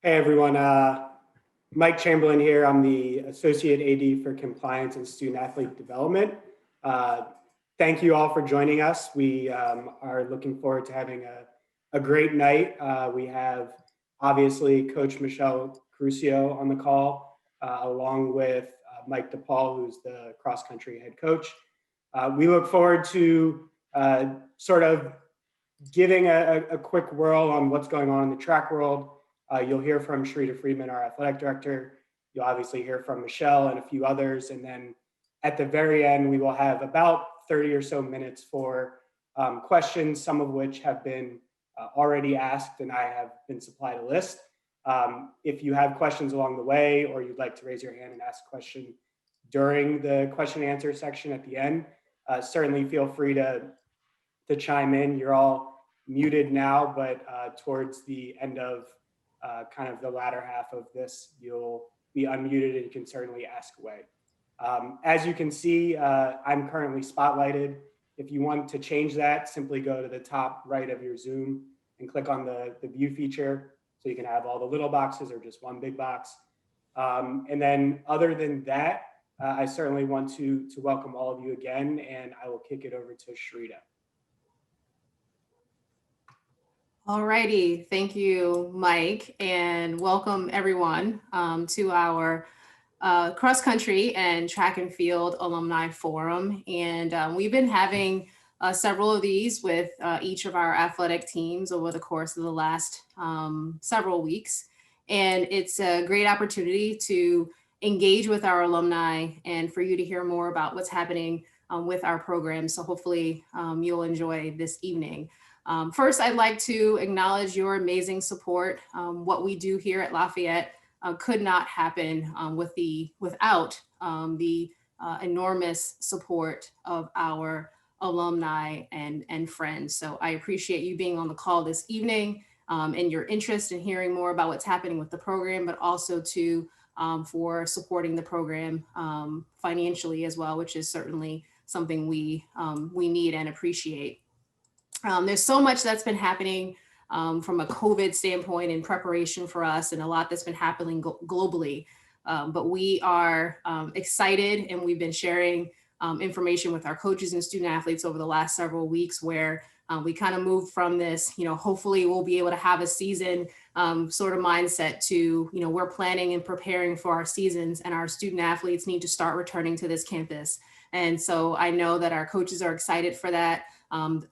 Hey everyone, Mike Chamberlain here. I'm the Associate AD for Compliance and Student Athlete Development. Uh, Thank you all for joining us. We are looking forward to having a great night. We have obviously Coach Michelle Crucio on the call, along with Mike DePaul, who's the cross-country head coach. We look forward to sort of giving a quick whirl on what's going on in the track world. You'll hear from Sharita Friedman, our athletic director. You'll obviously hear from Michelle and a few others. And then at the very end, we will have about 30 or so minutes for questions, some of which have been already asked, and I have been supplied a list. If you have questions along the way, or you'd like to raise your hand and ask a question during the question and answer section at the end, certainly feel free to chime in. You're all muted now, but towards the end of kind of the latter half of this, you'll be unmuted and you can certainly ask away. As you can see, I'm currently spotlighted. If you want to change that, simply go to the top right of your Zoom and click on the view feature so you can have all the little boxes or just one big box. And then other than that, I certainly want to welcome all of you again, and I will kick it over to Sharita. All righty, thank you, Mike, and welcome everyone to our cross country and track and field alumni forum. And we've been having several of these with each of our athletic teams over the course of the last several weeks. And it's a great opportunity to engage with our alumni and for you to hear more about what's happening with our program. So hopefully you'll enjoy this evening. First, I'd like to acknowledge your amazing support. What we do here at Lafayette could not happen without the enormous support of our alumni and friends. So I appreciate you being on the call this evening and your interest in hearing more about what's happening with the program, but also for supporting the program financially as well, which is certainly something we need and appreciate. There's so much that's been happening from a COVID standpoint in preparation for us, and a lot that's been happening globally. But we are excited, and we've been sharing information with our coaches and student athletes over the last several weeks where we kind of moved from this, hopefully we'll be able to have a season sort of mindset to, we're planning and preparing for our seasons, and our student athletes need to start returning to this campus. And so I know that our coaches are excited for that.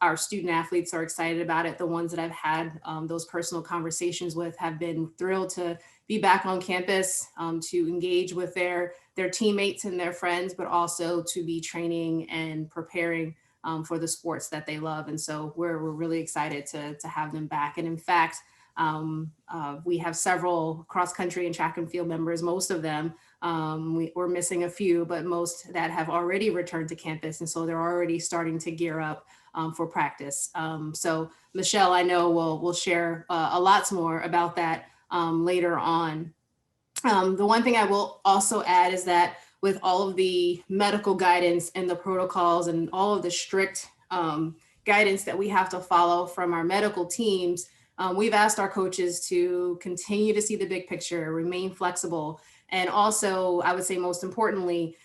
Our student athletes are excited about it. The ones that I've had those personal conversations with have been thrilled to be back on campus, to engage with their teammates and their friends, but also to be training and preparing for the sports that they love. And so we're really excited to have them back. And in fact, we have several cross-country and track and field members, most of them. We're missing a few, but most that have already returned to campus. And so they're already starting to gear up for practice. So Michelle, I know will share a lot more about that later on. The one thing I will also add is that with all of the medical guidance and the protocols and all of the strict guidance that we have to follow from our medical teams, we've asked our coaches to continue to see the big picture, remain flexible, and also, I would say most importantly,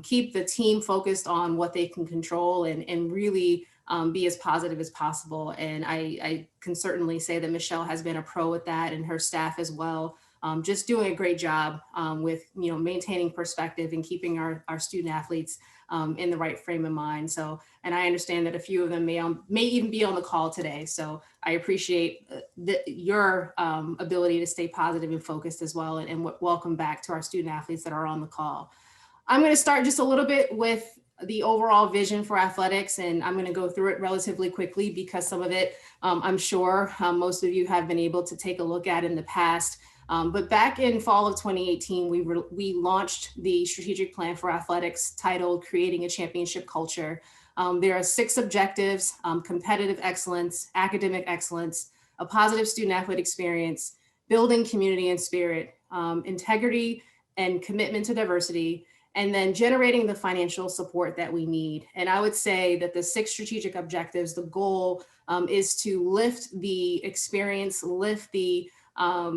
keep the team focused on what they can control and really be as positive as possible. And I can certainly say that Michelle has been a pro with that, and her staff as well, just doing a great job with maintaining perspective and keeping our student athletes in the right frame of mind. So, and I understand that a few of them may even be on the call today. So I appreciate your ability to stay positive and focused as well. And welcome back to our student athletes that are on the call. I'm going to start just a little bit with the overall vision for athletics, and I'm going to go through it relatively quickly because some of it, I'm sure most of you have been able to take a look at in the past. But back in fall of 2018, we launched the strategic plan for athletics titled Creating a Championship Culture. There are 6 objectives: competitive excellence, academic excellence, a positive student athlete experience, building community and spirit, integrity and commitment to diversity, and then generating the financial support that we need. And I would say that the 6 strategic objectives, the goal is to lift the experience, lift the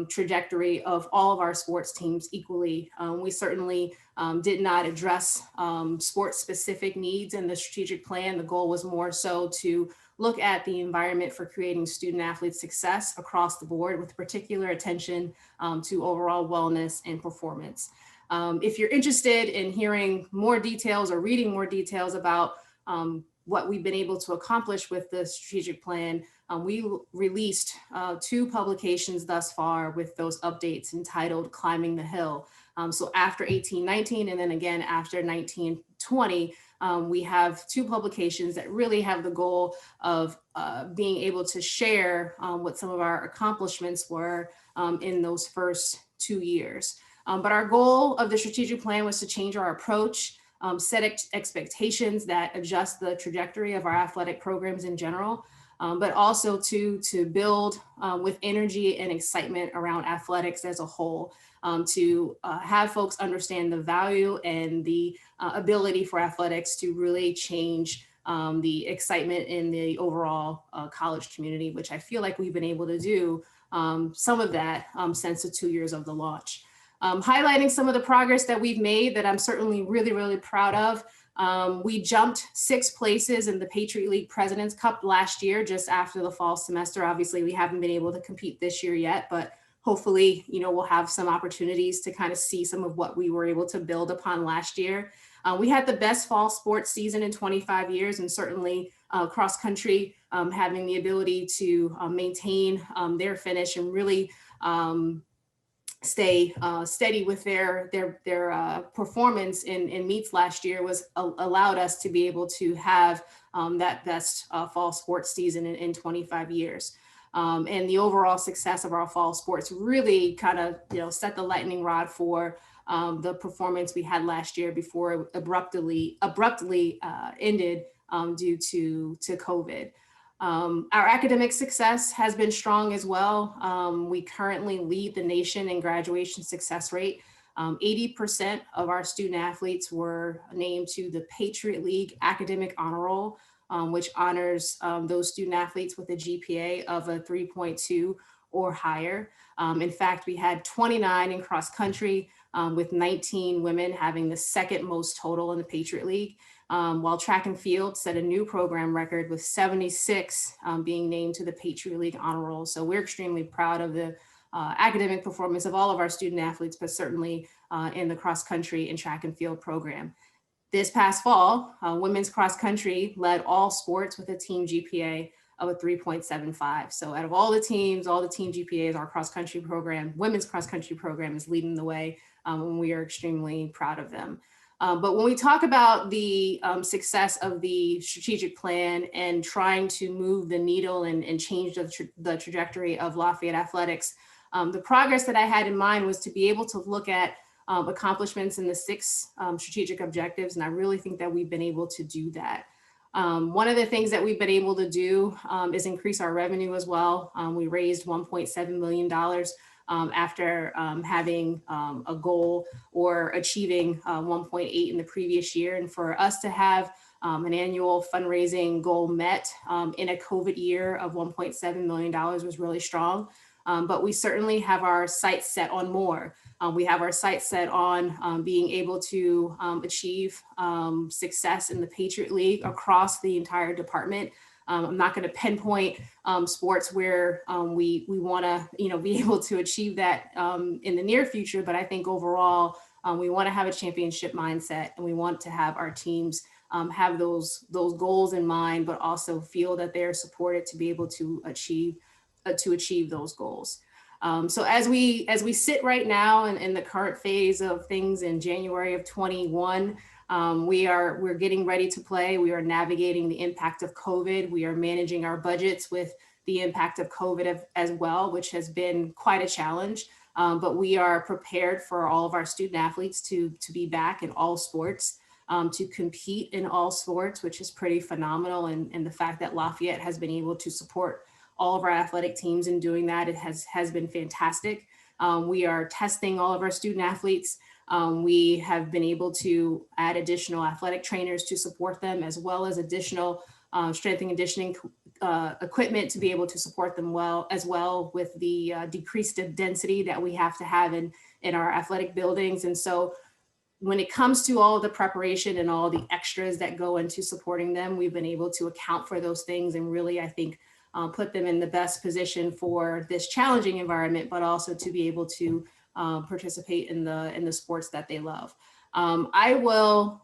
trajectory of all of our sports teams equally. We certainly did not address sports specific needs in the strategic plan. The goal was more so to look at the environment for creating student athlete success across the board with particular attention to overall wellness and performance. If you're interested in hearing more details or reading more details about what we've been able to accomplish with the strategic plan, we released 2 publications thus far with those updates entitled Climbing the Hill. So after 1819 and then again after 1920, we have 2 publications that really have the goal of being able to share what some of our accomplishments were in those first 2 years. But our goal of the strategic plan was to change our approach, set expectations that adjust the trajectory of our athletic programs in general, but also to build with energy and excitement around athletics as a whole, to have folks understand the value and the ability for athletics to really change the excitement in the overall college community, which I feel like we've been able to do some of that since the 2 years of the launch. Highlighting some of the progress that we've made that I'm certainly really, really proud of. We jumped 6 places in the Patriot League President's Cup last year, just after the fall semester. Obviously, we haven't been able to compete this year yet, but hopefully, we'll have some opportunities to kind of see some of what we were able to build upon last year. We had the best fall sports season in 25 years, and certainly cross country having the ability to maintain their finish and really stay steady with their performance in meets last year was allowed us to be able to have that best fall sports season in 25 years. And the overall success of our fall sports really kind of set the lightning rod for the performance we had last year before it abruptly ended due to COVID. Our academic success has been strong as well. We currently lead the nation in graduation success rate. 80% of our student athletes were named to the Patriot League Academic Honor Roll, which honors those student athletes with a GPA of a 3.2 or higher. In fact, we had 29 in cross country, with 19 women having the second most total in the Patriot League. While track and field set a new program record with 76 being named to the Patriot League Honor Roll. So we're extremely proud of the academic performance of all of our student athletes, but certainly in the cross country and track and field program. This past fall, women's cross country led all sports with a team GPA of a 3.75. So out of all the team GPAs, our cross country program, women's cross country program is leading the way, and we are extremely proud of them. But when we talk about the success of the strategic plan and trying to move the needle and change the trajectory of Lafayette athletics, the progress that I had in mind was to be able to look at accomplishments in the 6 strategic objectives. And I really think that we've been able to do that. One of the things that we've been able to do is increase our revenue as well. We raised $1.7 million after having a goal or achieving 1.8 in the previous year. And for us to have an annual fundraising goal met in a COVID year of $1.7 million was really strong. But we certainly have our sights set on more. We have our sights set on being able to achieve success in the Patriot League across the entire department. I'm not going to pinpoint sports where we want to be able to achieve that in the near future, but I think overall we want to have a championship mindset, and we want to have our teams have those goals in mind, but also feel that they're supported to be able to achieve those goals. So as we sit right now in the current phase of things in January of 21, we're getting ready to play. We are navigating the impact of COVID. We are managing our budgets with the impact of COVID as well, which has been quite a challenge. But we are prepared for all of our student athletes to be back in all sports, to compete in all sports, which is pretty phenomenal. And the fact that Lafayette has been able to support all of our athletic teams in doing that, it has been fantastic. We are testing all of our student athletes. We have been able to add additional athletic trainers to support them, as well as additional strength and conditioning equipment to be able to support them well, as well with the decreased density that we have to have in our athletic buildings. And so when it comes to all the preparation and all the extras that go into supporting them, we've been able to account for those things and really, I think, put them in the best position for this challenging environment, but also to be able to participate in the sports that they love. I will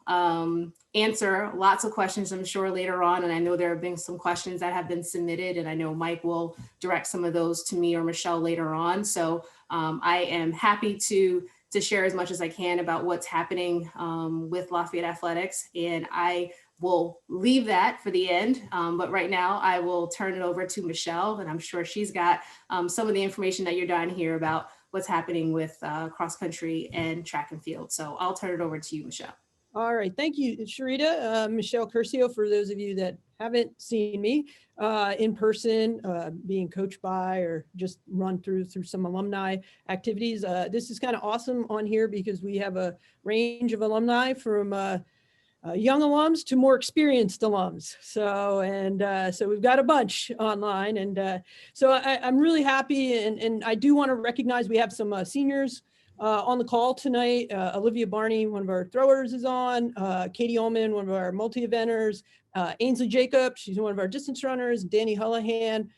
answer lots of questions, I'm sure, later on. And I know there have been some questions that have been submitted, and I know Mike will direct some of those to me or Michelle later on. So I am happy to share as much as I can about what's happening with Lafayette Athletics. And I will leave that for the end. But right now I will turn it over to Michelle, and I'm sure she's got some of the information that you're dying to hear about what's happening with cross country and track and field. So I'll turn it over to you, Michelle. All right, thank you, Sharita. Michelle Curcio, for those of you that haven't seen me in person, being coached by or just run through some alumni activities. This is kind of awesome on here because we have a range of alumni from young alums to more experienced alums. So we've got a bunch online. And so I'm really happy. And I do want to recognize we have some seniors on the call tonight. Olivia Barney, one of our throwers, is on. Katie Ullman, one of our multi-eventers. Ainsley Jacob, she's one of our distance runners. Danny Hullahan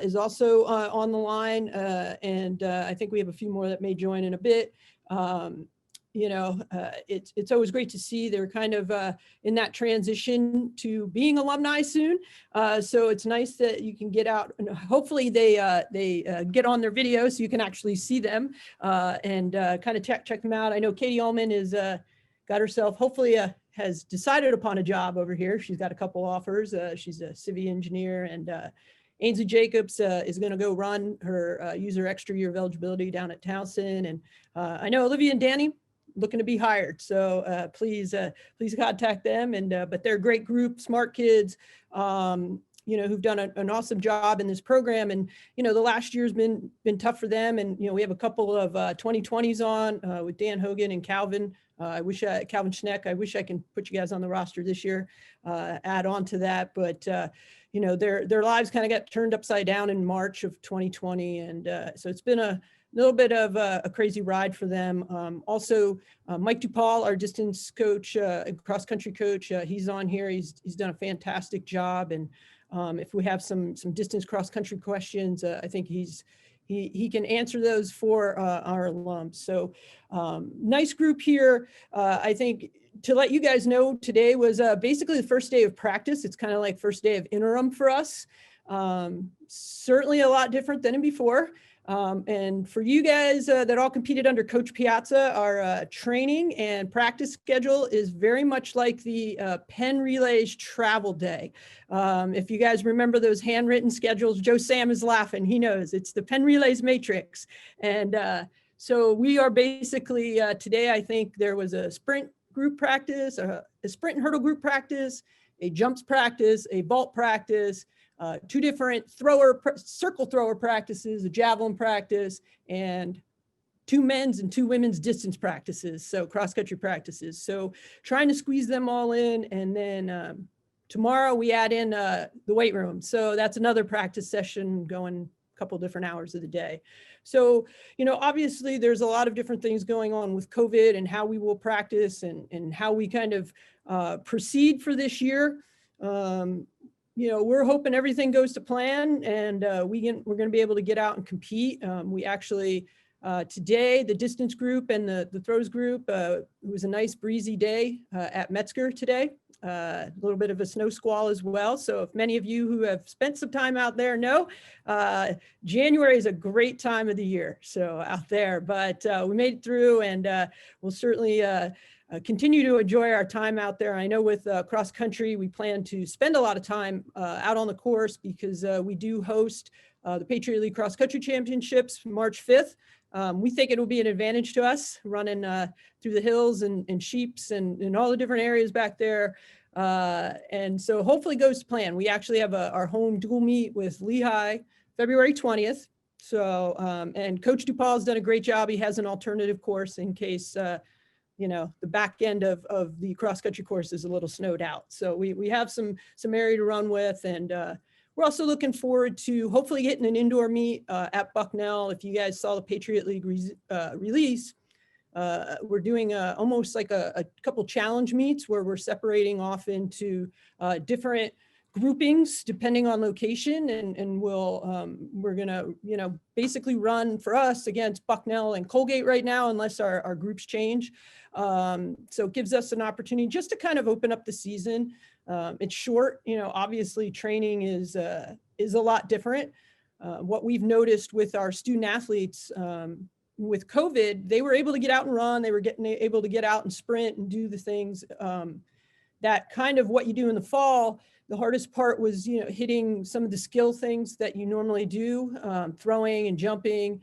is also on the line. And I think we have a few more that may join in a bit. It's always great to see they're kind of in that transition to being alumni soon. So it's nice that you can get out, and hopefully they get on their video so you can actually see them and kind of check them out. I know Katie Ullman is got herself, hopefully has decided upon a job over here. She's got a couple offers. She's a civil engineer, and Ainsley Jacobs is going to go run her use her extra year of eligibility down at Towson. And I know Olivia and Danny looking to be hired. So please contact them. And but they're a great group, smart kids, who've done an awesome job in this program. And the last year's been tough for them. And we have a couple of 2020s on with Dan Hogan and Calvin. Calvin Schneck. I wish I can put you guys on the roster this year. Add on to that, but their lives kind of got turned upside down in March of 2020, and so it's been a little bit of a crazy ride for them. Also, Mike DuPaul, our distance coach, cross country coach, he's on here. He's done a fantastic job. And if we have some distance cross country questions, I think he can answer those for our alums. So nice group here. I think to let you guys know, today was basically the first day of practice. It's kind of like first day of interim for us. Certainly a lot different than before. And for you guys that all competed under Coach Piazza, our training and practice schedule is very much like the Penn Relays travel day. If you guys remember those handwritten schedules, Joe Sam is laughing. He knows it's the Penn Relays matrix. And so we are basically today, I think there was a sprint group practice, a sprint and hurdle group practice, a jumps practice, a vault practice, 2 different circle thrower practices, a javelin practice, and 2 men's and 2 women's distance practices, so cross-country practices. So trying to squeeze them all in, and then tomorrow we add in the weight room. So that's another practice session going a couple different hours of the day. So, obviously there's a lot of different things going on with COVID and how we will practice and how we kind of proceed for this year. We're hoping everything goes to plan, and we're going to be able to get out and compete. We actually, today, the distance group and the throws group, it was a nice breezy day at Metzger today. A little bit of a snow squall as well. So if many of you who have spent some time out there know, January is a great time of the year. So out there, but we made it through, and we'll certainly continue to enjoy our time out there. I know with cross country, we plan to spend a lot of time out on the course because we do host the Patriot League Cross Country Championships March 5th. We think it'll be an advantage to us running through the hills and sheeps and all the different areas back there. And so hopefully goes to plan. We actually have our home dual meet with Lehigh February 20th. So, and Coach DuPaul has done a great job. He has an alternative course in case the back end of the cross country course is a little snowed out. So we have some area to run with, and we're also looking forward to hopefully getting an indoor meet at Bucknell. If you guys saw the Patriot League release, we're doing almost like a couple challenge meets where we're separating off into different groupings depending on location, and we're gonna basically run for us against Bucknell and Colgate right now, unless our groups change. So it gives us an opportunity just to kind of open up the season. It's short, obviously training is a lot different. What we've noticed with our student athletes with COVID, they were able to get out and run. They were able to get out and sprint and do the things that kind of what you do in the fall. The hardest part was, hitting some of the skill things that you normally do, throwing and jumping.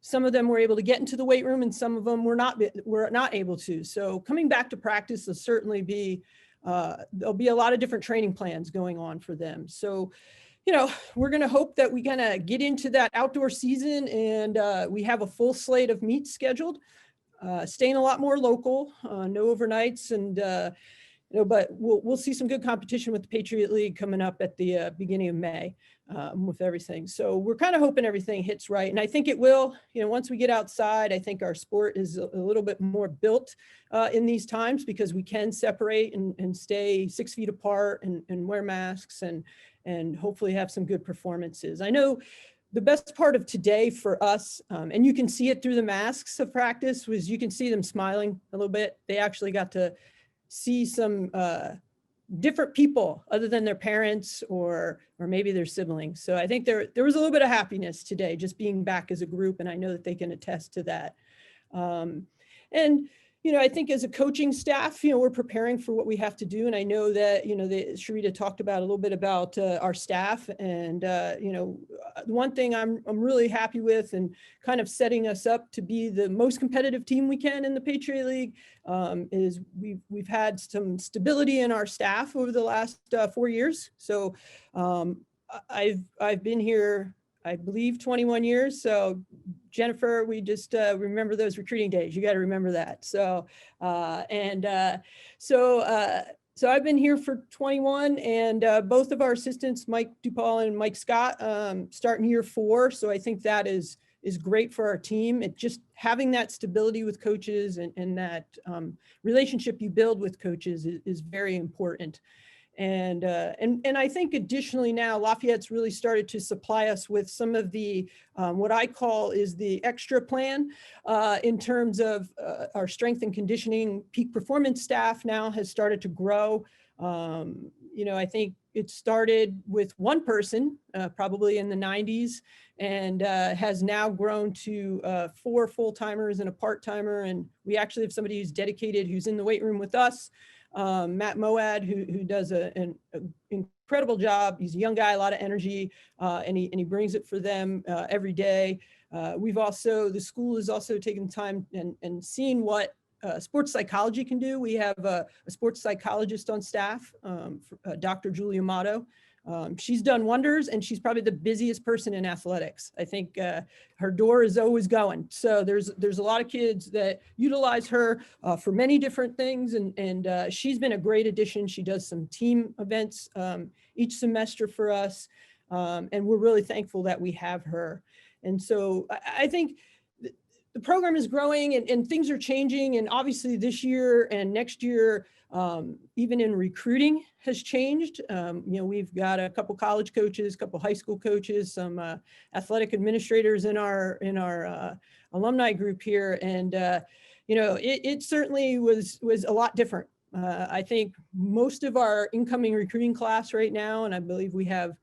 Some of them were able to get into the weight room, and some of them were not able to. So coming back to practice will certainly be, there'll be a lot of different training plans going on for them. So, we're going to hope that we kind of get into that outdoor season, and we have a full slate of meets scheduled, staying a lot more local, no overnights, and but we'll see some good competition with the Patriot League coming up at the beginning of May with everything. So we're kind of hoping everything hits right. And I think it will. Once we get outside, I think our sport is a little bit more built in these times, because we can separate and stay 6 feet apart and wear masks and hopefully have some good performances. I know the best part of today for us, and you can see it through the masks of practice, was you can see them smiling a little bit. They actually got to see some different people other than their parents or maybe their siblings. So I think there was a little bit of happiness today, just being back as a group, and I know that they can attest to that. And I think as a coaching staff, we're preparing for what we have to do. And I know that, Sharita talked about a little bit about our staff, and, one thing I'm really happy with, and kind of setting us up to be the most competitive team we can in the Patriot League, is we've had some stability in our staff over the last 4 years. So I've been here, I believe, 21 years. So Jennifer, we just remember those recruiting days. You got to remember that. So, so I've been here for 21, and both of our assistants, Mike DuPaul and Mike Scott, start in year 4. So I think that is great for our team. It just having that stability with coaches and that relationship you build with coaches is very important. And I think additionally now Lafayette's really started to supply us with some of the, what I call is the extra plan in terms of our strength and conditioning. Peak performance staff now has started to grow. I think it started with one person probably in the 90s, and has now grown to 4 full-timers and a part-timer. And we actually have somebody who's dedicated, who's in the weight room with us. Matt Moad, who does an incredible job. He's a young guy, a lot of energy, and he brings it for them every day. The school has also taken time and seen what sports psychology can do. We have a sports psychologist on staff, Dr. Julia Amato. She's done wonders, and she's probably the busiest person in athletics. I think her door is always going. So there's a lot of kids that utilize her for many different things, and she's been a great addition. She does some team events each semester for us, and we're really thankful that we have her. And so I think the program is growing, and things are changing, and obviously this year and next year, even in recruiting has changed. We've got a couple college coaches, a couple high school coaches, some athletic administrators in our alumni group here, and it certainly was a lot different. I think most of our incoming recruiting class right now, and I believe we have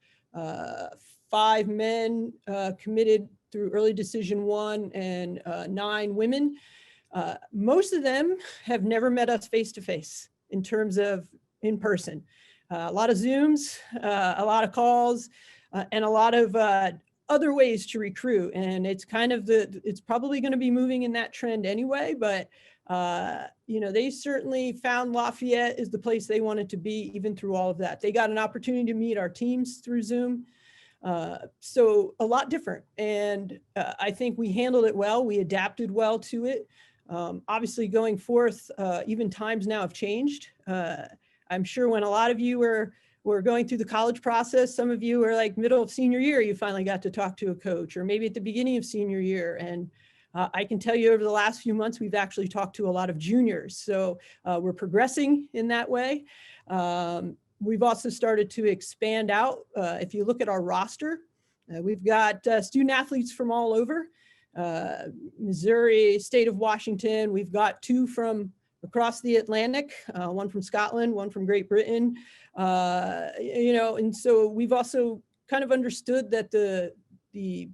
5 men committed through early decision 1 and 9 women. Most of them have never met us face to face in terms of in person. A lot of Zooms, a lot of calls, and a lot of other ways to recruit. And it's it's probably going to be moving in that trend anyway, but they certainly found Lafayette is the place they wanted to be, even through all of that. They got an opportunity to meet our teams through Zoom. So a lot different. And I think we handled it well. We adapted well to it. Obviously going forth, even times now have changed. I'm sure when a lot of you were going through the college process, some of you were like middle of senior year, you finally got to talk to a coach, or maybe at the beginning of senior year. And I can tell you over the last few months, we've actually talked to a lot of juniors. So we're progressing in that way. We've also started to expand out. If you look at our roster, we've got student athletes from all over. Missouri, state of Washington. We've got 2 from across the Atlantic, one from Scotland, one from Great Britain. And so we've also kind of understood that the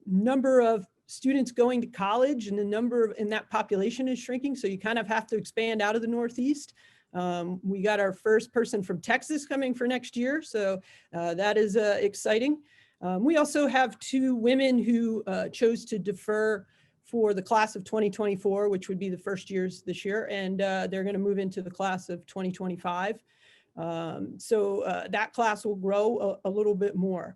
number of students going to college and the number in that population is shrinking. So you kind of have to expand out of the Northeast. We got our first person from Texas coming for next year. So that is exciting. We also have 2 women who chose to defer for the class of 2024, which would be the first years this year, and they're going to move into the class of 2025. So that class will grow a little bit more.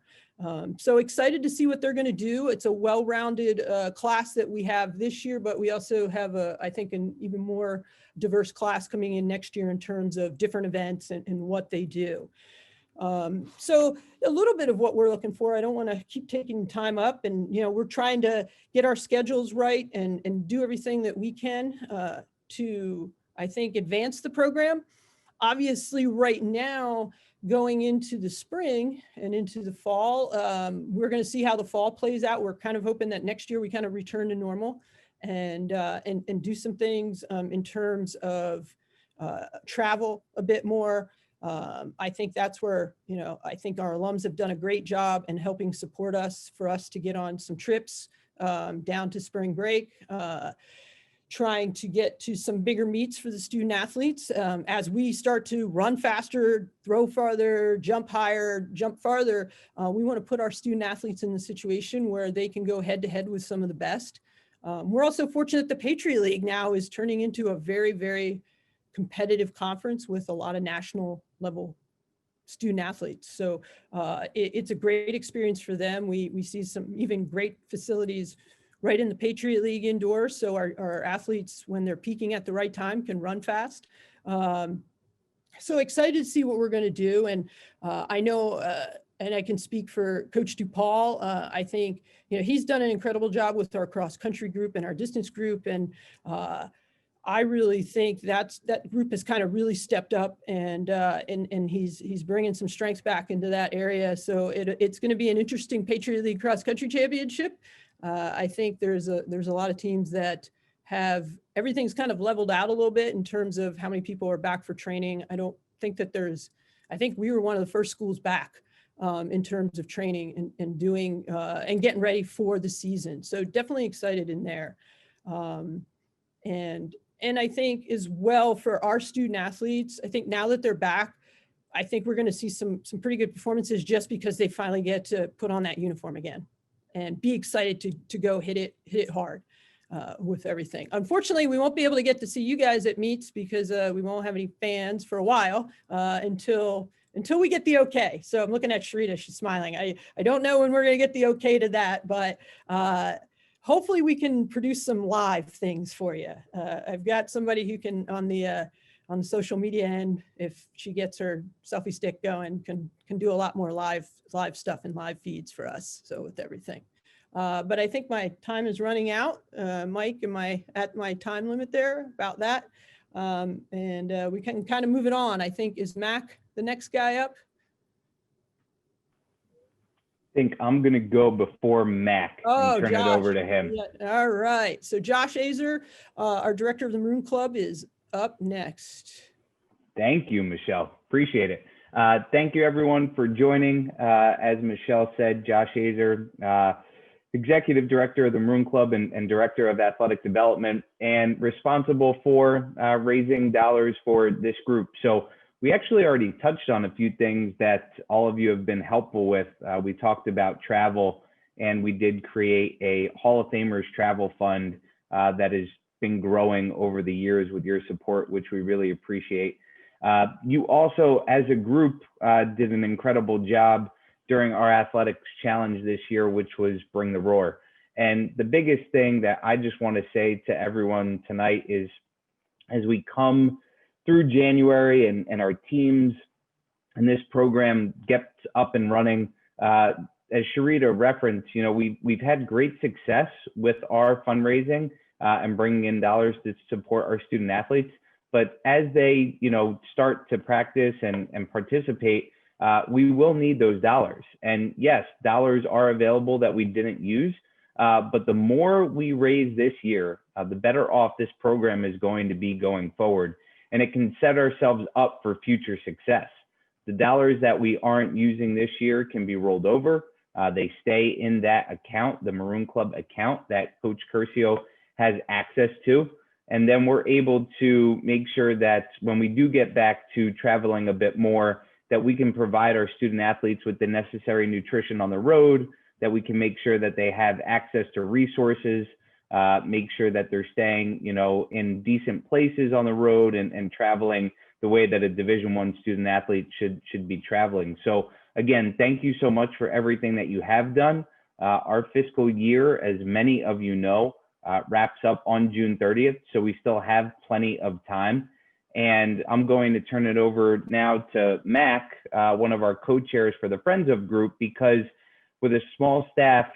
So excited to see what they're going to do. It's a well-rounded class that we have this year, but we also have, I think, an even more diverse class coming in next year in terms of different events and what they do. So a little bit of what we're looking for. I don't want to keep taking time up, and we're trying to get our schedules right and do everything that we can to, I think, advance the program. Obviously, right now, going into the spring and into the fall, we're going to see how the fall plays out. We're kind of hoping that next year we kind of return to normal and do some things in terms of travel a bit more. I think that's where, I think our alums have done a great job in helping support us for us to get on some trips down to spring break, trying to get to some bigger meets for the student athletes. As we start to run faster, throw farther, jump higher, jump farther, we want to put our student athletes in the situation where they can go head to head with some of the best. We're also fortunate the Patriot League now is turning into a very, very competitive conference with a lot of national level student athletes. So it's a great experience for them. We see some even great facilities right in the Patriot League indoors. So our athletes, when they're peaking at the right time, can run fast. So excited to see what we're going to do. And I know, and I can speak for Coach DuPaul, I think, he's done an incredible job with our cross country group and our distance group. And I really think that group has kind of really stepped up, and he's bringing some strengths back into that area. So it's going to be an interesting Patriot League cross country championship. I think there's a lot of teams that have everything's kind of leveled out a little bit in terms of how many people are back for training. I don't think that I think we were one of the first schools back in terms of training and doing and getting ready for the season. So definitely excited in there. And I think as well for our student athletes, I think now that they're back, I think we're going to see some pretty good performances just because they finally get to put on that uniform again and be excited to go hit it hard with everything. Unfortunately, we won't be able to get to see you guys at meets because we won't have any fans for a while until we get the okay. So I'm looking at Sharita, she's smiling. I don't know when we're going to get the okay to that, but hopefully we can produce some live things for you. I've got somebody who can on the social media end, if she gets her selfie stick going, can do a lot more live stuff and live feeds for us. So with everything. But I think my time is running out. Mike, am I at my time limit there about that? And we can kind of move it on. I think, is Mac the next guy up? I think I'm going to go before Mac and turn it over to him. Yeah. All right. So Josh Azer, our director of the Maroon Club, is up next. Thank you, Michelle. Appreciate it. Thank you, everyone, for joining. As Michelle said, Josh Azer, Executive Director of the Maroon Club and Director of Athletic Development, and responsible for raising dollars for this group. So we actually already touched on a few things that all of you have been helpful with. We talked about travel, and we did create a Hall of Famers travel fund that has been growing over the years with your support, which we really appreciate. You also, as a group, did an incredible job during our athletics challenge this year, which was Bring the Roar. And the biggest thing that I just want to say to everyone tonight is, as we come through January and our teams and this program gets up and running, as Sharita referenced, we've had great success with our fundraising and bringing in dollars to support our student athletes. But as they, start to practice and participate, we will need those dollars. And yes, dollars are available that we didn't use. But the more we raise this year, the better off this program is going to be going forward. And it can set ourselves up for future success. The dollars that we aren't using this year can be rolled over. They stay in that account, the Maroon Club account that Coach Curcio has access to. And then we're able to make sure that when we do get back to traveling a bit more, that we can provide our student athletes with the necessary nutrition on the road, that we can make sure that they have access to resources, make sure that they're staying, in decent places on the road and traveling the way that a Division I student athlete should be traveling. So again, thank you so much for everything that you have done. Our fiscal year, as many of you know, wraps up on June 30th. So we still have plenty of time. And I'm going to turn it over now to Mac, one of our co-chairs for the Friends of Group, because with a small staff,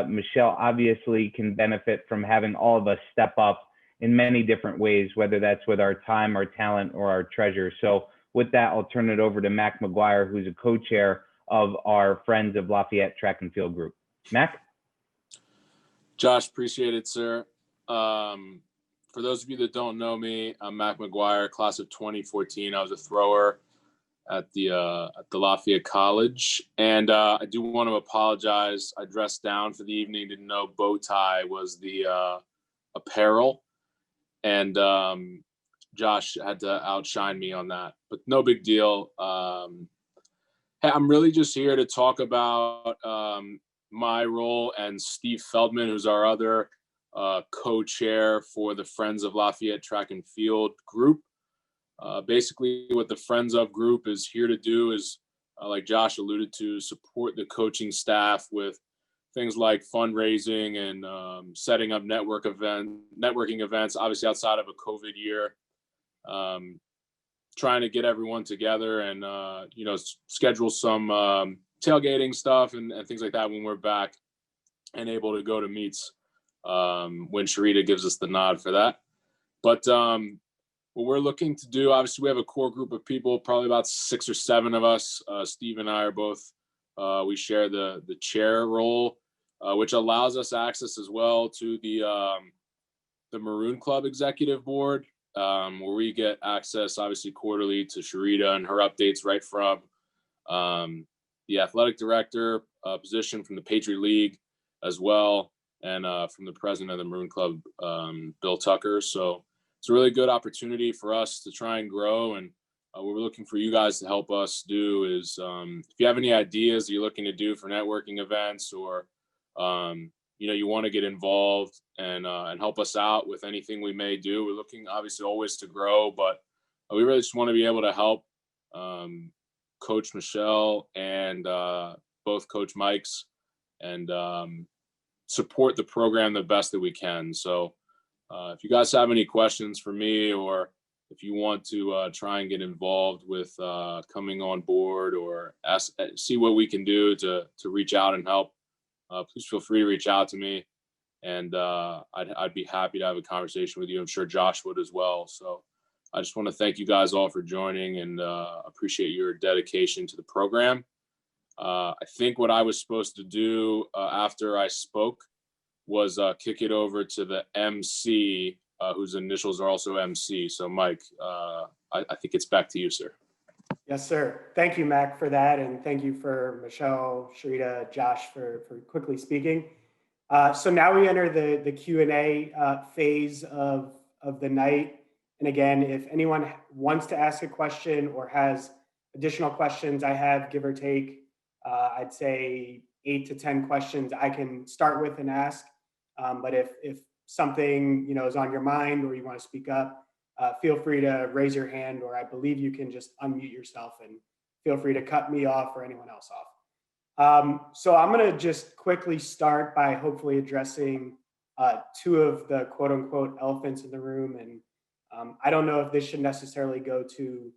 Michelle obviously can benefit from having all of us step up in many different ways, whether that's with our time, our talent, or our treasure. So with that, I'll turn it over to Mac McGuire, who's a co-chair of our Friends of Lafayette Track and Field Group. Mac? Josh, appreciate it, sir. For those of you that don't know me, I'm Mac McGuire, class of 2014. I was a thrower at the Lafayette College. And I do want to apologize. I dressed down for the evening, didn't know bow tie was the apparel. And Josh had to outshine me on that, but no big deal. Hey, I'm really just here to talk about my role and Steve Feldman, who's our other co-chair for the Friends of Lafayette Track and Field Group. Basically, what the Friends of Group is here to do is, like Josh alluded to, support the coaching staff with things like fundraising and setting up networking events, obviously outside of a COVID year, trying to get everyone together and, schedule some tailgating stuff and things like that when we're back and able to go to meets when Sharita gives us the nod for that. But what we're looking to do, obviously we have a core group of people, probably about 6 or 7 of us. Steve and I are both, we share the chair role, which allows us access as well to the Maroon Club Executive Board, where we get access obviously quarterly to Sharita and her updates right from the athletic director position from the Patriot League as well, and from the president of the Maroon Club, Bill Tucker. So it's a really good opportunity for us to try and grow. And what we're looking for you guys to help us do is, if you have any ideas that you're looking to do for networking events, or you want to get involved and help us out with anything we may do, we're looking obviously always to grow, but we really just want to be able to help Coach Michelle and both Coach Mike's and support the program the best that we can. So if you guys have any questions for me, or if you want to try and get involved with coming on board, or see what we can do to reach out and help, please feel free to reach out to me, and I'd be happy to have a conversation with you. I'm sure Josh would as well. So I just want to thank you guys all for joining, and appreciate your dedication to the program. I think what I was supposed to do after I spoke was kick it over to the MC, whose initials are also MC. So Mike, I think it's back to you, sir. Yes, sir. Thank you, Mac, for that. And thank you for Michelle, Sharita, Josh for quickly speaking. So now we enter the Q&A phase of the night. And again, if anyone wants to ask a question or has additional questions, I have, give or take, I'd say 8 to 10 questions I can start with and ask. But if something is on your mind, or you want to speak up, feel free to raise your hand, or I believe you can just unmute yourself, and feel free to cut me off or anyone else So I'm going to just quickly start by hopefully addressing two of the quote unquote elephants in the room. And I don't know if this should necessarily go to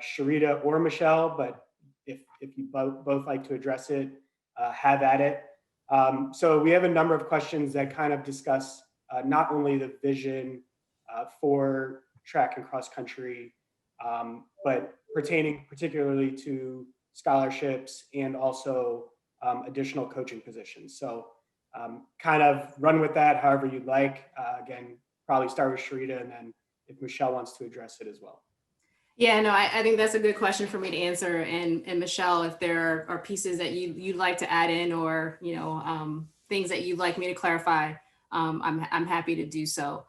Sharita or Michelle, but if you both like to address it, have at it. So we have a number of questions that kind of discuss not only the vision for track and cross country, but pertaining particularly to scholarships and also additional coaching positions. So kind of run with that however you'd like. Again, probably start with Sharita, and then if Michelle wants to address it as well. Yeah, no, I think that's a good question for me to answer. And Michelle, if there are pieces that you'd like to add in, or things that you'd like me to clarify, I'm happy to do so.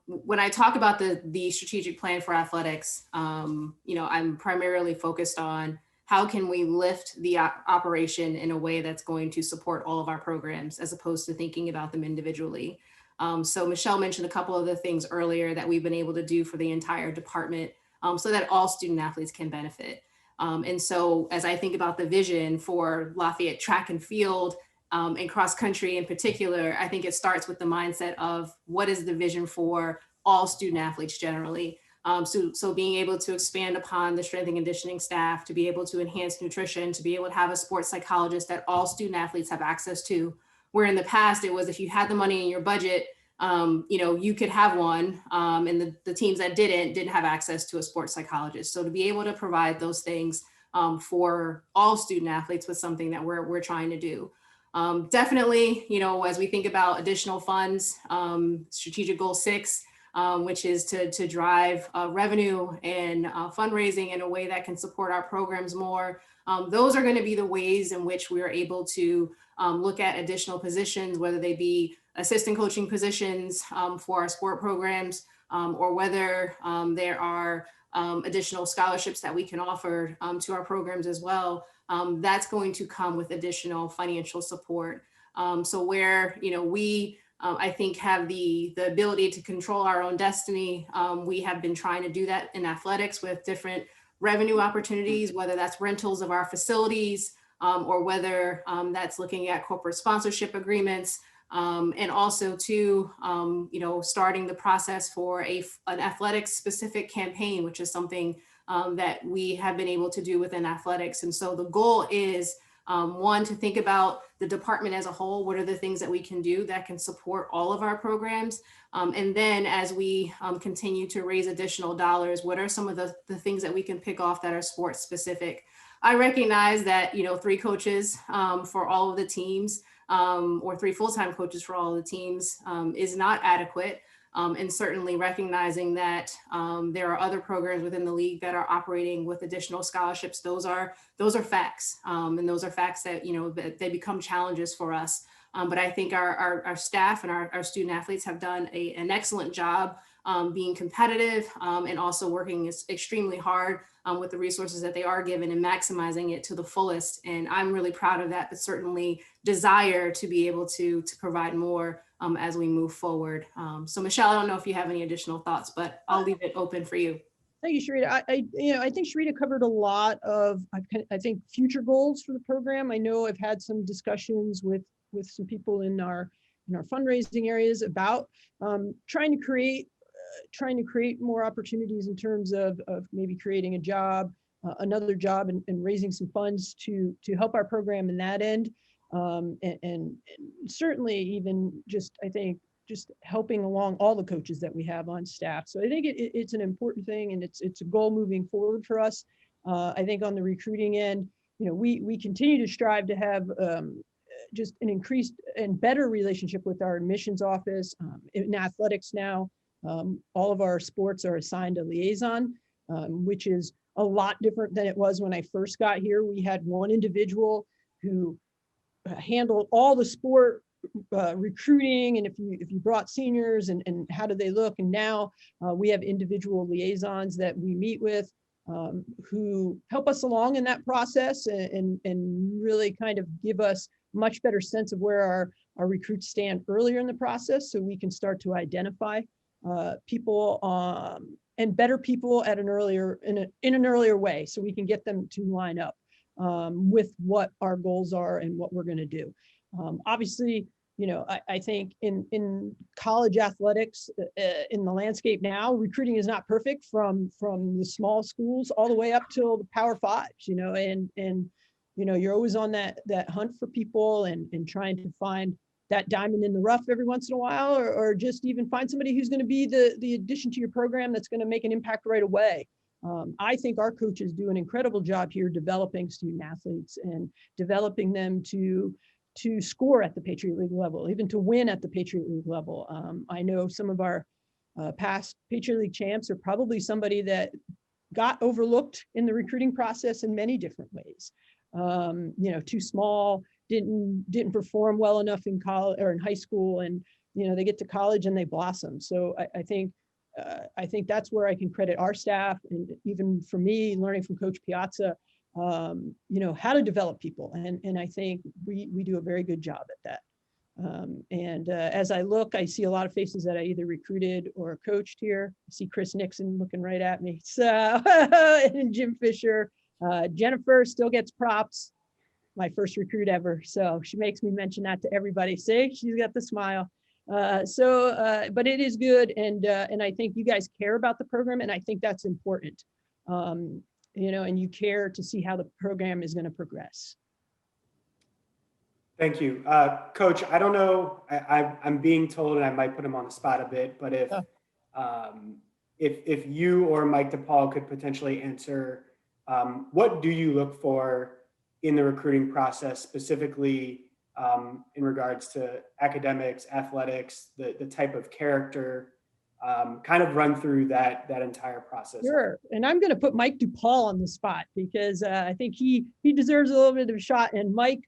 When I talk about the strategic plan for athletics, I'm primarily focused on how can we lift the operation in a way that's going to support all of our programs, as opposed to thinking about them individually. So Michelle mentioned a couple of the things earlier that we've been able to do for the entire department, so that all student athletes can benefit. And so as I think about the vision for Lafayette track and field, and cross country in particular, I think it starts with the mindset of what is the vision for all student athletes generally. So being able to expand upon the strength and conditioning staff, to be able to enhance nutrition, to be able to have a sports psychologist that all student athletes have access to, where in the past it was if you had the money in your budget, you could have one, and the teams that didn't have access to a sports psychologist. So to be able to provide those things for all student athletes was something that we're trying to do. Definitely, as we think about additional funds, strategic goal 6, which is to drive revenue and fundraising in a way that can support our programs more. Those are going to be the ways in which we are able to look at additional positions, whether they be assistant coaching positions for our sport programs, or whether there are additional scholarships that we can offer to our programs as well. That's going to come with additional financial support. So where we I think have the ability to control our own destiny, we have been trying to do that in athletics with different revenue opportunities, whether that's rentals of our facilities, or whether that's looking at corporate sponsorship agreements, and also to starting the process for an athletics specific campaign, which is something that we have been able to do within athletics. And so the goal is, one, to think about the department as a whole. What are the things that we can do that can support all of our programs? And then as we continue to raise additional dollars, what are some of the things that we can pick off that are sports specific? I recognize that, 3 coaches for all of the teams, or 3 full-time coaches for all of the teams is not adequate. And certainly recognizing that there are other programs within the league that are operating with additional scholarships. Those are facts, and those are facts that that they become challenges for us. But I think our staff and our student athletes have done an excellent job being competitive, and also working extremely hard with the resources that they are given and maximizing it to the fullest. And I'm really proud of that, but certainly desire to be able to provide more as we move forward. So Michelle, I don't know if you have any additional thoughts, but I'll leave it open for you. Thank you, Sharita. I think Sharita covered a lot of, I think, future goals for the program. I know I've had some discussions with some people in our fundraising areas about trying to create more opportunities in terms of maybe creating a job, another job, and raising some funds to help our program in that end. And certainly even I think just helping along all the coaches that we have on staff. So I think it's an important thing, and it's a goal moving forward for us. I think on the recruiting end, we continue to strive to have just an increased and better relationship with our admissions office. In athletics now, all of our sports are assigned a liaison, which is a lot different than it was when I first got here. We had one individual who handled all the sport recruiting, and if you brought seniors and how do they look. And now we have individual liaisons that we meet with, who help us along in that process and really kind of give us much better sense of where our recruits stand earlier in the process, so we can start to identify people and better people at an earlier way, so we can get them to line up. with what our goals are and what we're going to do. Obviously, I think in college athletics, in the landscape now, recruiting is not perfect from the small schools all the way up till the Power Fives, and you're always on that hunt for people and trying to find that diamond in the rough every once in a while, or just even find somebody who's going to be the addition to your program that's going to make an impact right away. I think our coaches do an incredible job here developing student athletes and developing them to score at the Patriot League level, even to win at the Patriot League level. I know some of our past Patriot League champs are probably somebody that got overlooked in the recruiting process in many different ways. Too small, didn't perform well enough in college or in high school, and they get to college and they blossom. So I think that's where I can credit our staff, and even for me, learning from Coach Piazza, how to develop people, and I think we do a very good job at that. As I look, I see a lot of faces that I either recruited or coached here. I see Chris Nixon looking right at me, so and Jim Fisher. Jennifer still gets props. My first recruit ever. So she makes me mention that to everybody. See, she's got the smile. But it is good. And I think you guys care about the program. And I think that's important. And you care to see how the program is going to progress. Thank you. Coach, I don't know, I'm being told, and I might put him on the spot a bit, but if you or Mike DePaul could potentially answer, what do you look for in the recruiting process, specifically in regards to academics, athletics, the type of character, kind of run through that entire process? Sure. And I'm going to put Mike DePaul on the spot because I think he deserves a little bit of a shot. And Mike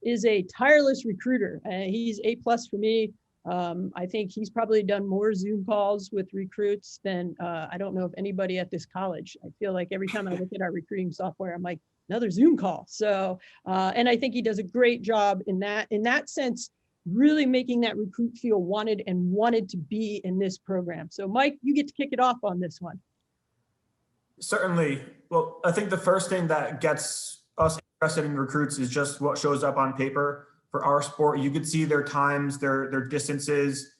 is a tireless recruiter. He's A+ for me. I think he's probably done more Zoom calls with recruits than I don't know of anybody at this college. I feel like every time I look at our recruiting software, I'm like, another Zoom call. So, and I think he does a great job in that sense, really making that recruit feel wanted to be in this program. So Mike, you get to kick it off on this one. Certainly. Well, I think the first thing that gets us interested in recruits is just what shows up on paper. For our sport, you could see their times, their distances,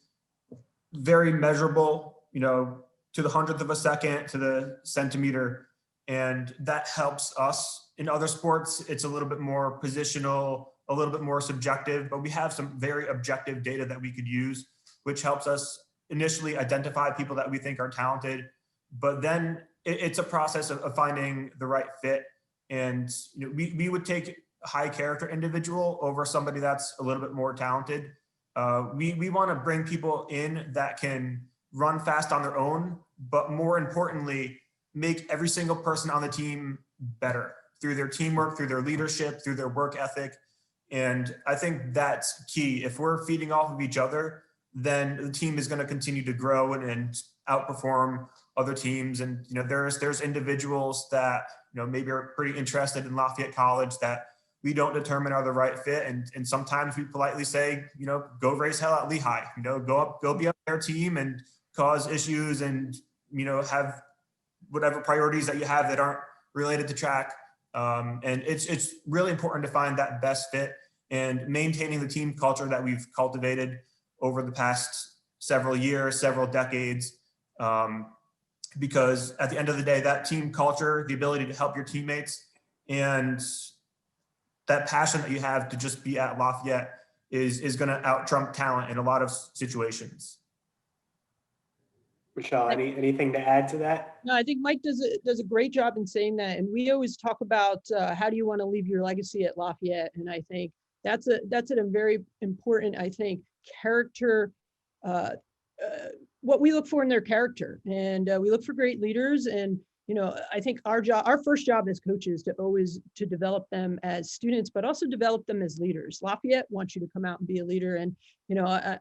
very measurable, to the 100th of a second, to the centimeter. And that helps us. In other sports, it's a little bit more positional, a little bit more subjective, but we have some very objective data that we could use, which helps us initially identify people that we think are talented. But then it's a process of finding the right fit. And we would take a high character individual over somebody that's a little bit more talented. We want to bring people in that can run fast on their own, but more importantly, make every single person on the team better through their teamwork, through their leadership, through their work ethic. And I think that's key. If we're feeding off of each other, then the team is going to continue to grow and outperform other teams. And there's individuals that maybe are pretty interested in Lafayette College that we don't determine are the right fit. And sometimes we politely say, go raise hell at Lehigh, go be on their team and cause issues and have whatever priorities that you have that aren't related to track. And it's really important to find that best fit and maintaining the team culture that we've cultivated over the past several years, several decades. Because at the end of the day, that team culture, the ability to help your teammates, and that passion that you have to just be at Lafayette is going to out-trump talent in a lot of situations. Michelle, anything to add to that? No, I think Mike does a great job in saying that. And we always talk about how do you want to leave your legacy at Lafayette? And I think that's a very important, I think, character, what we look for in their character. And we look for great leaders. And, I think our first job as coaches to develop them as students, but also develop them as leaders. Lafayette wants you to come out and be a leader. And,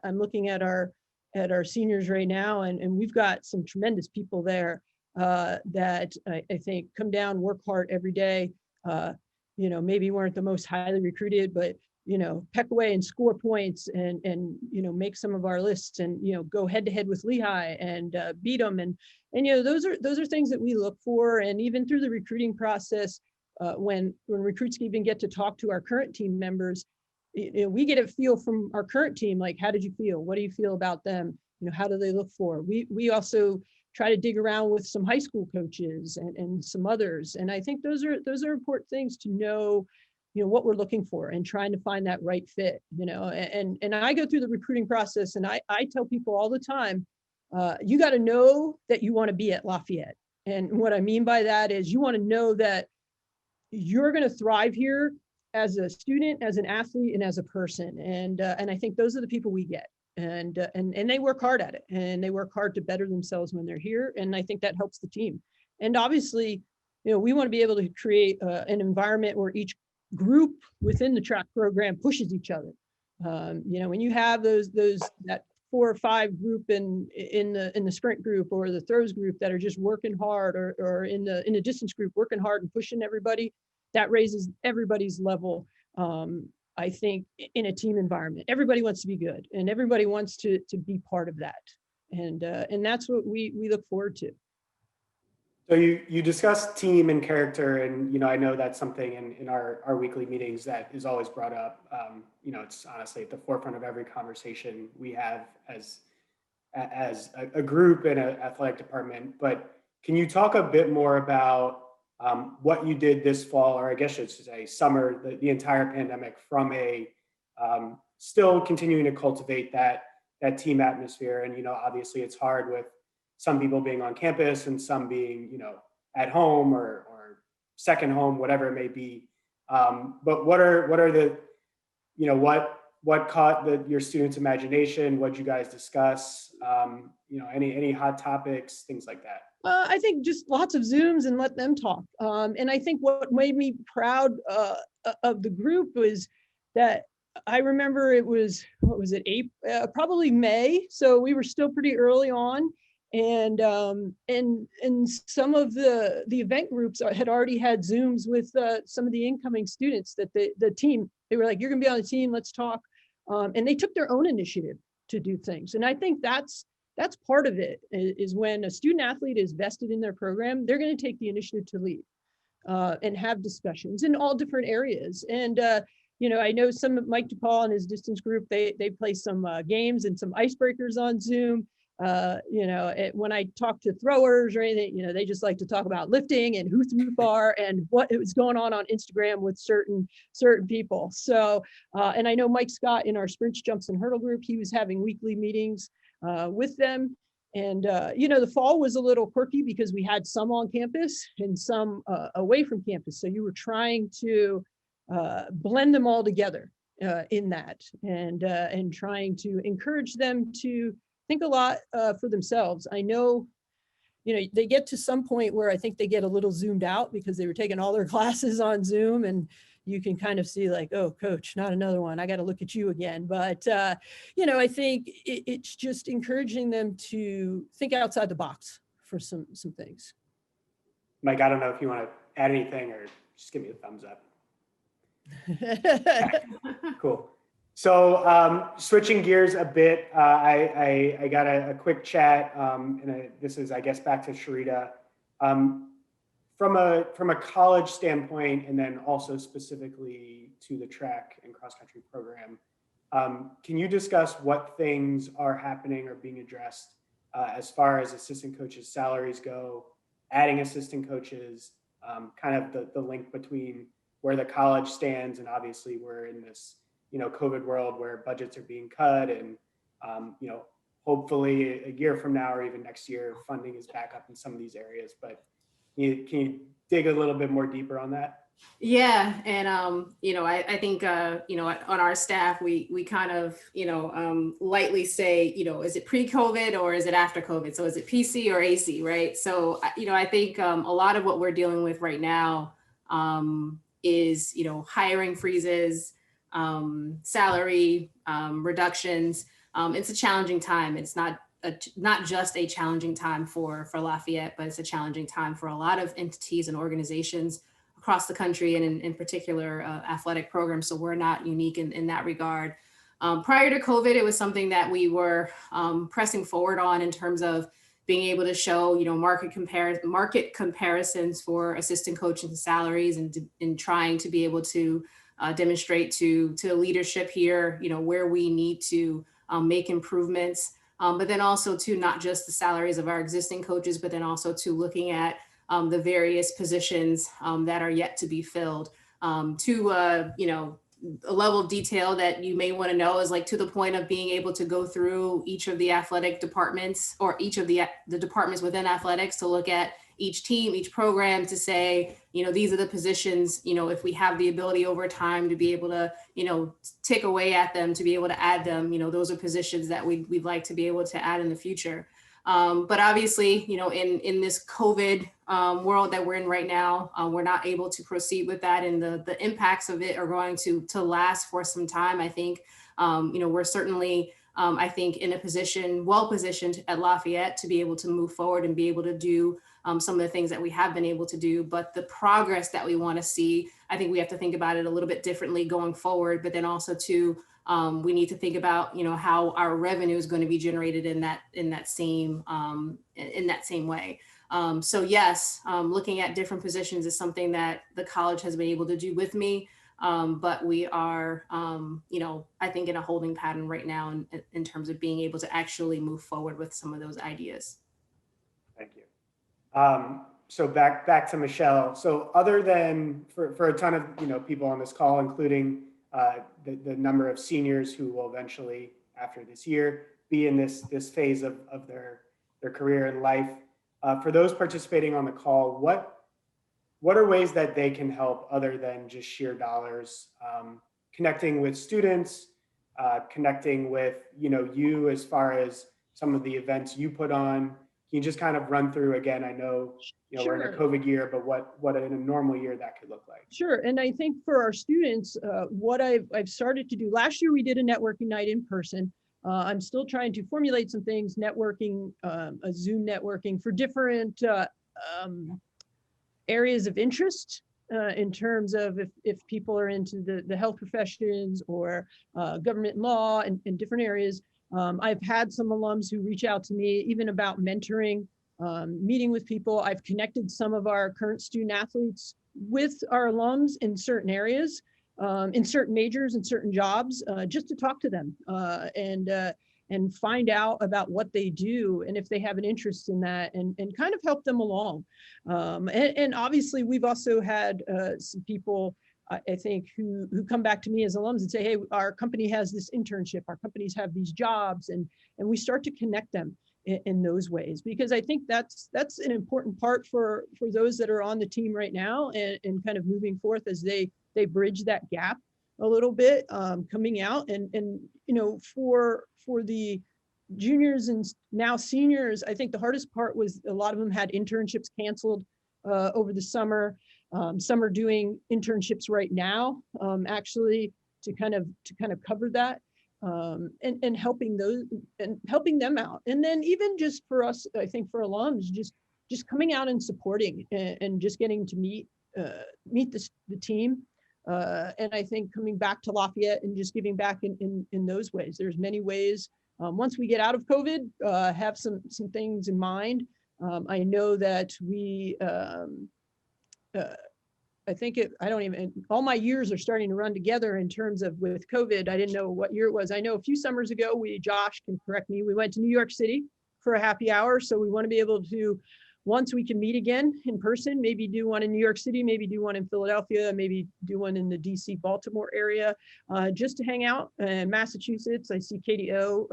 I'm looking at our seniors right now, and we've got some tremendous people there that I think come down, work hard every day. Maybe weren't the most highly recruited, but peck away and score points and make some of our lists and go head to head with Lehigh and beat them and those are things that we look for. And even through the recruiting process, when recruits even get to talk to our current team members, we get a feel from our current team, like, how did you feel? What do you feel about them? How do they look for? We also try to dig around with some high school coaches and some others. And I think those are important things to know, what we're looking for and trying to find that right fit, and I go through the recruiting process, and I tell people all the time, you got to know that you want to be at Lafayette. And what I mean by that is you want to know that you're going to thrive here as a student, as an athlete, and as a person. And I think those are the people we get. And they work hard at it, and they work hard to better themselves when they're here. And I think that helps the team. And obviously, we want to be able to create an environment where each group within the track program pushes each other. When you have that 4 or 5 group in the sprint group or the throws group that are just working hard, or in the distance group working hard and pushing everybody, that raises everybody's level. I think in a team environment, everybody wants to be good, and everybody wants to be part of that. And that's what we look forward to. So you discussed team and character, and I know that's something in our weekly meetings that is always brought up. It's honestly at the forefront of every conversation we have as a group in an athletic department. But can you talk a bit more about what you did this fall, or I guess I should say summer, the entire pandemic, from a still continuing to cultivate that team atmosphere? And obviously it's hard with some people being on campus and some being, at home or second home, whatever it may be. But what are the, what caught your students' imagination? What'd you guys discuss? Any hot topics, things like that? I think just lots of Zooms and let them talk. And I think what made me proud of the group was that I remember it was, what was it, April, probably May. So we were still pretty early on. And some of the event groups had already had Zooms with some of the incoming students that the team, they were like, you're gonna be on the team, let's talk. And they took their own initiative to do things. And I think that's part of it, is when a student athlete is vested in their program, they're gonna take the initiative to lead and have discussions in all different areas. And I know some of Mike DePaul and his distance group, they play some games and some icebreakers on Zoom. When I talk to throwers or anything, they just like to talk about lifting and who threw far and what was going on Instagram with certain people. So, and I know Mike Scott in our sprints, jumps, and hurdle group, he was having weekly meetings with them. And, the fall was a little quirky because we had some on campus and some away from campus. So you were trying to blend them all together in that, and trying to encourage them to think a lot for themselves. I know, they get to some point where I think they get a little zoomed out because they were taking all their classes on Zoom, and you can kind of see like, oh, coach, not another one. I got to look at you again. But, I think it's just encouraging them to think outside the box for some things. Mike, I don't know if you want to add anything or just give me a thumbs up. Cool. So switching gears a bit, I got a quick chat, and this is, I guess, back to Sharita. From a college standpoint, and then also specifically to the track and cross country program, can you discuss what things are happening or being addressed as far as assistant coaches' salaries go, adding assistant coaches, kind of the link between where the college stands, and obviously we're in this COVID world where budgets are being cut, and hopefully a year from now or even next year, funding is back up in some of these areas. But can you dig a little bit more deeper on that? Yeah, and I think on our staff we kind of lightly say, is it pre-COVID or is it after COVID? So is it PC or AC, right? So I think a lot of what we're dealing with right now is hiring freezes, salary reductions. It's a challenging time. It's not just a challenging time for Lafayette, but it's a challenging time for a lot of entities and organizations across the country, and in particular athletic programs. So we're not unique in that regard. Prior to COVID, it was something that we were pressing forward on in terms of being able to show, market comparisons for assistant coaches' salaries, and trying to be able to demonstrate to leadership here, where we need to make improvements. But then also to not just the salaries of our existing coaches, but then also to looking at the various positions that are yet to be filled. A level of detail that you may want to know is like to the point of being able to go through each of the athletic departments, or each of the departments within athletics, to look at each team, each program, to say, these are the positions, if we have the ability over time to be able to, tick away at them, to be able to add them, those are positions that we'd like to be able to add in the future. But obviously, in this COVID world that we're in right now, we're not able to proceed with that, and the impacts of it are going to last for some time. I think, we're certainly, I think, in a position, well positioned at Lafayette to be able to move forward and be able to do some of the things that we have been able to do. But the progress that we want to see, I think we have to think about it a little bit differently going forward. But then also too, we need to think about, how our revenue is going to be generated in that same way. So yes, looking at different positions is something that the college has been able to do with me. But we are, I think, in a holding pattern right now in terms of being able to actually move forward with some of those ideas. Thank you. So back to Michelle. So other than for a ton of people on this call, including the number of seniors who will eventually, after this year, be in this phase of their career and life, for those participating on the call, what are ways that they can help other than just sheer dollars, connecting with students, connecting with you as far as some of the events you put on? Can you just kind of run through again? I know we're in a COVID year, but what in a normal year that could look like? Sure. And I think for our students, what I've started to do, last year we did a networking night in person. I'm still trying to formulate some things, networking, a Zoom networking for different areas of interest, in terms of if people are into the health professions or government law and different areas. I've had some alums who reach out to me even about mentoring, meeting with people. I've connected some of our current student athletes with our alums in certain areas, in certain majors and certain jobs, just to talk to them and find out about what they do and if they have an interest in that, and kind of help them along. And obviously we've also had some people, I think, who come back to me as alums and say, hey, our company has this internship, our companies have these jobs, and we start to connect them in those ways, because I think that's an important part for those that are on the team right now, and kind of moving forth as they bridge that gap a little bit, coming out, and for the juniors and now seniors, I think the hardest part was a lot of them had internships canceled over the summer. Some are doing internships right now, actually, to kind of cover that, and helping them out. And then even just for us, I think for alums, just coming out and supporting, and just getting to meet the team. And I think coming back to Lafayette and just giving back in those ways. There's many ways. Once we get out of COVID, have some things in mind. I know that we, I think all my years are starting to run together in terms of with COVID. I didn't know what year it was. I know a few summers ago, Josh can correct me, we went to New York City for a happy hour. So we want to be able to, once we can meet again in person, maybe do one in New York City, maybe do one in Philadelphia, maybe do one in the DC, Baltimore area, just to hang out. In Massachusetts, I see Katie O.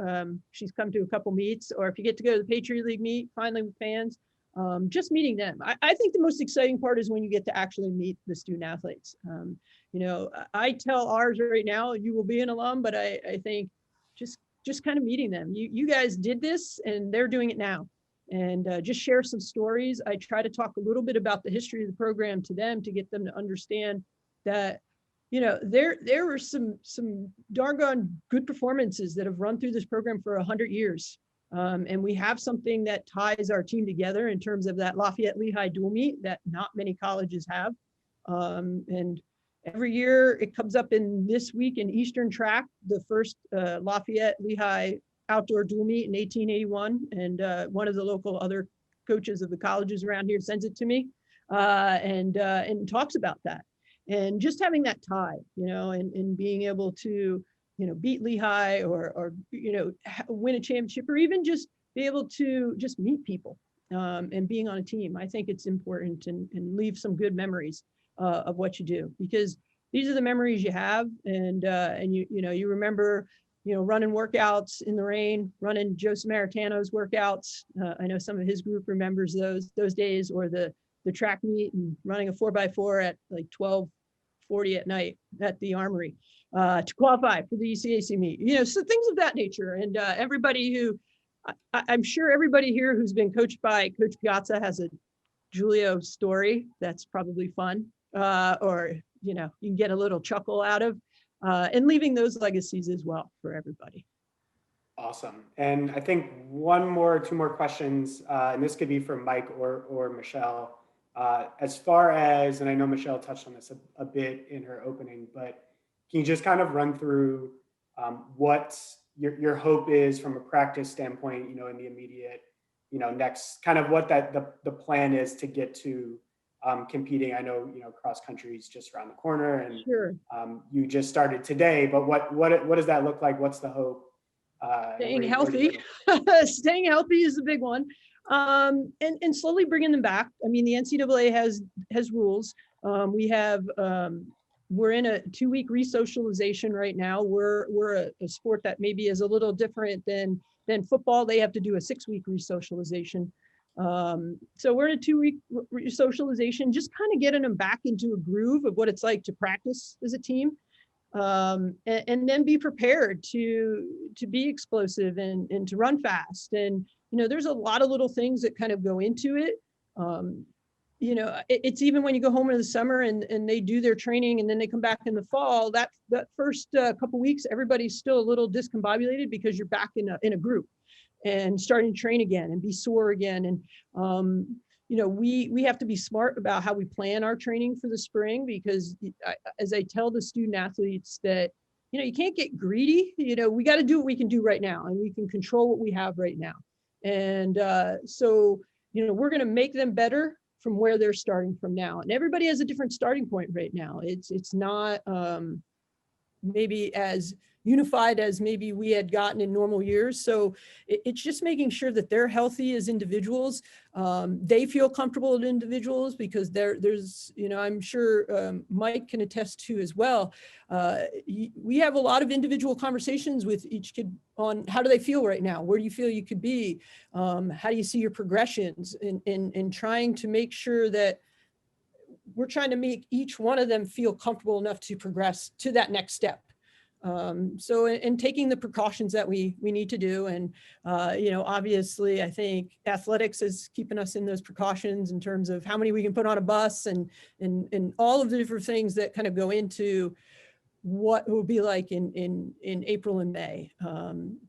She's come to a couple meets, or if you get to go to the Patriot League meet, finally with fans, just meeting them. I think the most exciting part is when you get to actually meet the student athletes. I tell ours right now, you will be an alum, but I think just kind of meeting them. You guys did this and they're doing it now. And just share some stories. I try to talk a little bit about the history of the program to them, to get them to understand that, there were some doggone good performances that have run through this program for 100 years. And we have something that ties our team together in terms of that Lafayette Lehigh dual meet that not many colleges have. And every year it comes up in this week in Eastern Track, the first Lafayette Lehigh outdoor dual meet in 1881, and one of the local other coaches of the colleges around here sends it to me, and talks about that. And just having that tie, and being able to, beat Lehigh or win a championship, or even just be able to just meet people, and being on a team. I think it's important, and leave some good memories of what you do, because these are the memories you have, and you remember, running workouts in the rain, running Joe Samaritano's workouts. I know some of his group remembers those days, or the track meet and running a 4x4 at like 12:40 at night at the Armory to qualify for the ECAC meet. So things of that nature. And everybody who, I'm sure everybody here who's been coached by Coach Piazza has a Giulio story that's probably fun, or you can get a little chuckle out of, and leaving those legacies as well for everybody. Awesome. And I think two more questions, and this could be for Mike or Michelle. As far as, and I know Michelle touched on this a bit in her opening, but can you just kind of run through what your hope is from a practice standpoint, in the immediate, next, kind of what the plan is to get to competing? I know, cross country is just around the corner, and Sure. You just started today, but what does that look like? What's the hope? Staying healthy. Staying healthy is the big one. And slowly bringing them back. I mean, the NCAA has rules. We're in a 2-week resocialization right now. We're a sport that maybe is a little different than football. They have to do a 6-week resocialization. So we're in a 2-week resocialization, just kind of getting them back into a groove of what it's like to practice as a team. And then be prepared to be explosive and to run fast. And, there's a lot of little things that kind of go into it. It's even when you go home in the summer and they do their training and then they come back in the fall, that first couple weeks, everybody's still a little discombobulated because you're back in a group and starting to train again and be sore again. And, we have to be smart about how we plan our training for the spring, because as I tell the student athletes that, you can't get greedy, we got to do what we can do right now, and we can control what we have right now. And so, we're going to make them better from where they're starting from now. And everybody has a different starting point right now. It's not maybe as unified as maybe we had gotten in normal years. So it's just making sure that they're healthy as individuals. They feel comfortable as individuals, because there's, I'm sure Mike can attest to as well. We have a lot of individual conversations with each kid on how do they feel right now? Where do you feel you could be? How do you see your progressions? And trying to make sure that we're trying to make each one of them feel comfortable enough to progress to that next step. So, and taking the precautions that we need to do. And, obviously I think athletics is keeping us in those precautions in terms of how many we can put on a bus and all of the different things that kind of go into what it will be like in April and May.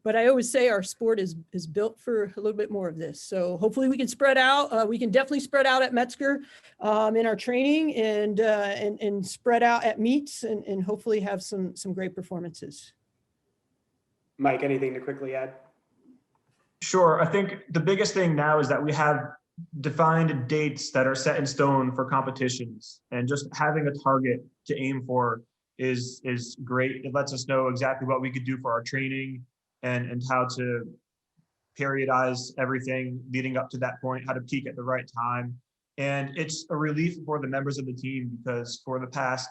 But I always say our sport is built for a little bit more of this. So hopefully we can spread out. We can definitely spread out at Metzger in our training, and spread out at meets, and hopefully have some great performances. Mike, anything to quickly add? Sure. I think the biggest thing now is that we have defined dates that are set in stone for competitions, and just having a target to aim for is great. It lets us know exactly what we could do for our training and how to periodize everything leading up to that point, how to peak at the right time. And it's a relief for the members of the team, because for the past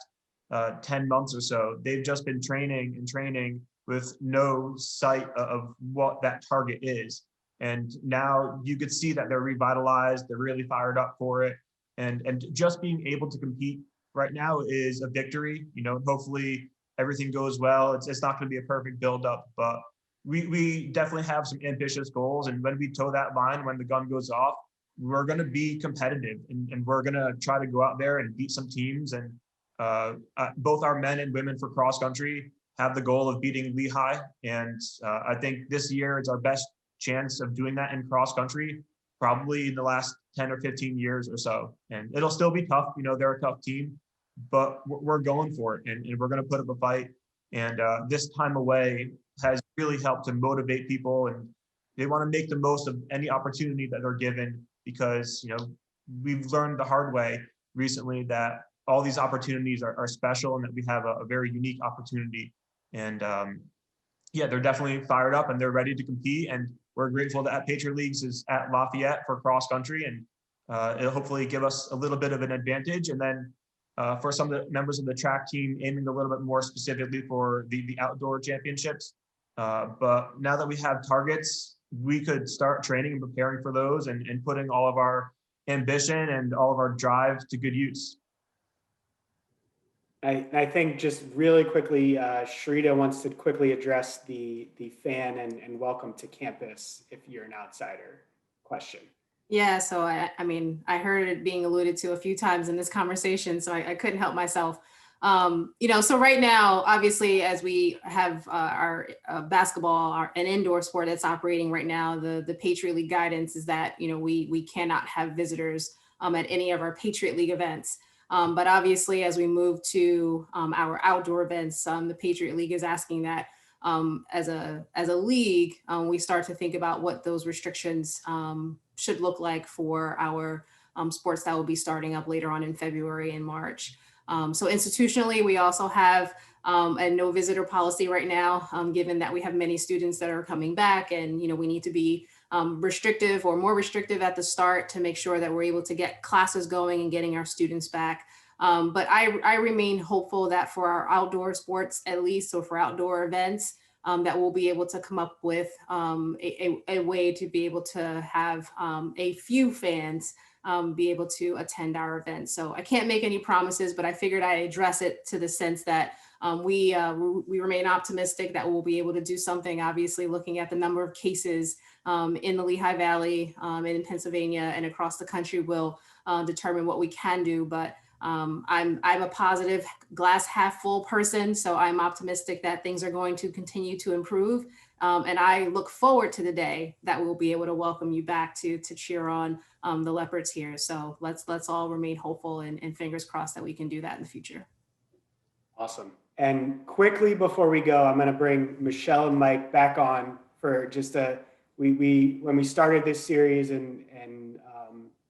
10 months or so, they've just been training with no sight of what that target is. And now you could see that they're revitalized, they're really fired up for it. And just being able to compete right now is a victory. Hopefully everything goes well. It's not going to be a perfect buildup, but we definitely have some ambitious goals. And when we toe that line, when the gun goes off, we're going to be competitive, and we're going to try to go out there and beat some teams. And both our men and women for cross country have the goal of beating Lehigh. And I think this year is our best chance of doing that in cross country, probably in the last 10 or 15 years or so. And it'll still be tough. They're a tough team, but we're going for it, and we're going to put up a fight. And this time away has really help to motivate people, and they want to make the most of any opportunity that they're given, because we've learned the hard way recently that all these opportunities are special, and that we have a very unique opportunity. And yeah, they're definitely fired up and they're ready to compete. And we're grateful that Patriot Leagues is at Lafayette for cross country, and it'll hopefully give us a little bit of an advantage. And then for some of the members of the track team, aiming a little bit more specifically for the outdoor championships. But now that we have targets, we could start training and preparing for those, and putting all of our ambition and all of our drive to good use. I think just really quickly, Sharita wants to quickly address the fan and welcome to campus if you're an outsider question. Yeah, so I mean, I heard it being alluded to a few times in this conversation, so I couldn't help myself. So right now, obviously, as we have our basketball, an indoor sport that's operating right now, the Patriot League guidance is that, we cannot have visitors at any of our Patriot League events. But obviously, as we move to our outdoor events, the Patriot League is asking that as a league, we start to think about what those restrictions should look like for our sports that will be starting up later on in February and March. So institutionally, we also have a no visitor policy right now, given that we have many students that are coming back, and we need to be restrictive or more restrictive at the start to make sure that we're able to get classes going and getting our students back. But I remain hopeful that for our outdoor sports, at least, so for outdoor events, that we'll be able to come up with a way to be able to have a few fans be able to attend our events. So I can't make any promises, but I figured I'd address it to the sense that we remain optimistic that we'll be able to do something, obviously looking at the number of cases in the Lehigh Valley and in Pennsylvania and across the country will determine what we can do. But I'm a positive glass half full person, so I'm optimistic that things are going to continue to improve. And I look forward to the day that we'll be able to welcome you back to cheer on the Leopards here. So let's all remain hopeful and fingers crossed that we can do that in the future. Awesome. And quickly before we go, I'm going to bring Michelle and Mike back on for just when we started this series, and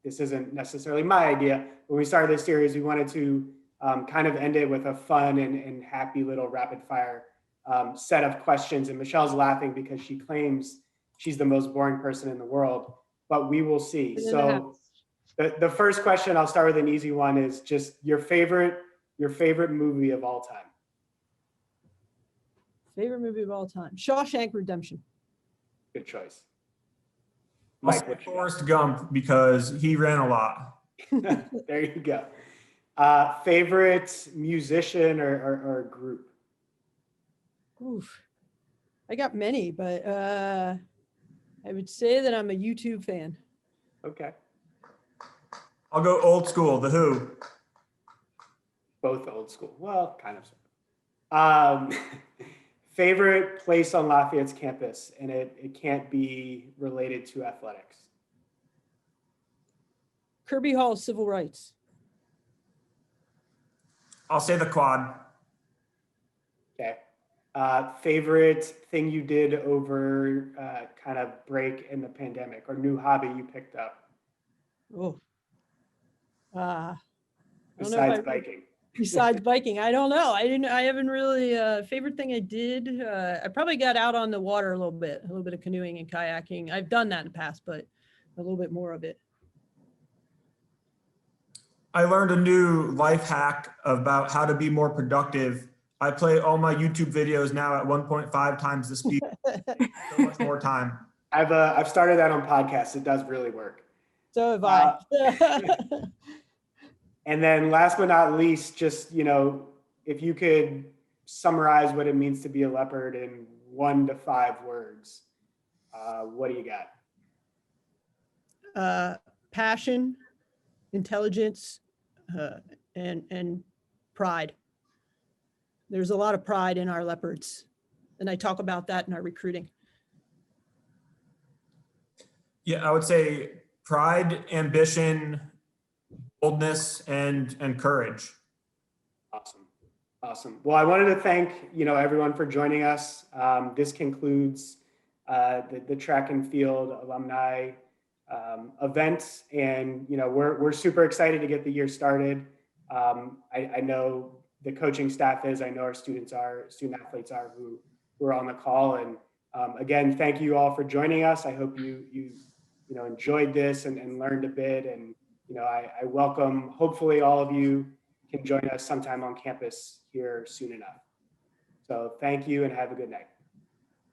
this isn't necessarily my idea. When we started this series, we wanted to kind of end it with a fun and happy little rapid fire set of questions. And Michelle's laughing because she claims she's the most boring person in the world, but we will see. So the first question, I'll start with an easy one, is just your favorite movie of all time. Favorite movie of all time? Shawshank Redemption. Good choice. I'll Mike, say what you got? Forrest Gump, because he ran a lot. There you go. Favorite musician or group? Oof. I got many, but I would say that I'm a YouTube fan. Okay. I'll go old school, The Who. Both old school. Well, kind of. Favorite place on Lafayette's campus, and it can't be related to athletics. Kirby Hall Civil Rights. I'll say the Quad. Okay. Favorite thing you did over kind of break in the pandemic, or new hobby you picked up? Oh. Besides biking. Besides biking, I don't know. I haven't really, favorite thing I did, I probably got out on the water a little bit of canoeing and kayaking. I've done that in the past, but a little bit more of it. I learned a new life hack about how to be more productive. I play all my YouTube videos now at 1.5 times the speed. So much more time. I've started that on podcasts. It does really work. So have I. And then last but not least, just, if you could summarize what it means to be a leopard in 1 to 5 words, what do you got? Passion, intelligence, and pride. There's a lot of pride in our leopards, and I talk about that in our recruiting. Yeah, I would say pride, ambition, boldness, and courage. Awesome. Well, I wanted to thank, everyone for joining us. This concludes the track and field alumni event. And, we're super excited to get the year started. I know the coaching staff is, I know our student athletes are who are on the call. And again, thank you all for joining us. I hope you enjoyed this and learned a bit. And, I welcome, hopefully all of you can join us sometime on campus here soon enough. So thank you and have a good night.